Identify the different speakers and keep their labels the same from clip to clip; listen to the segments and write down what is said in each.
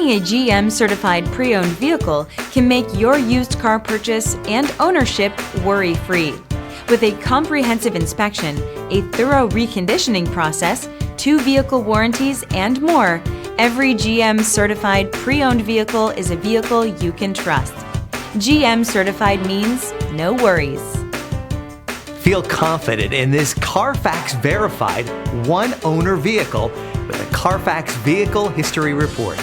Speaker 1: Buying a GM certified pre-owned vehicle can make your used car purchase and ownership worry-free. With a comprehensive inspection, a thorough reconditioning process, 2 vehicle warranties, and more, every GM certified pre-owned vehicle is a vehicle you can trust. GM certified means no worries.
Speaker 2: Feel confident in this CarFax verified one-owner vehicle with a CarFax Vehicle History Report.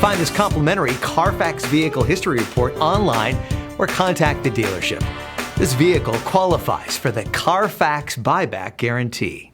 Speaker 2: Find this complimentary CarFax Vehicle History Report online or contact the dealership. This vehicle qualifies for the CarFax Buyback Guarantee.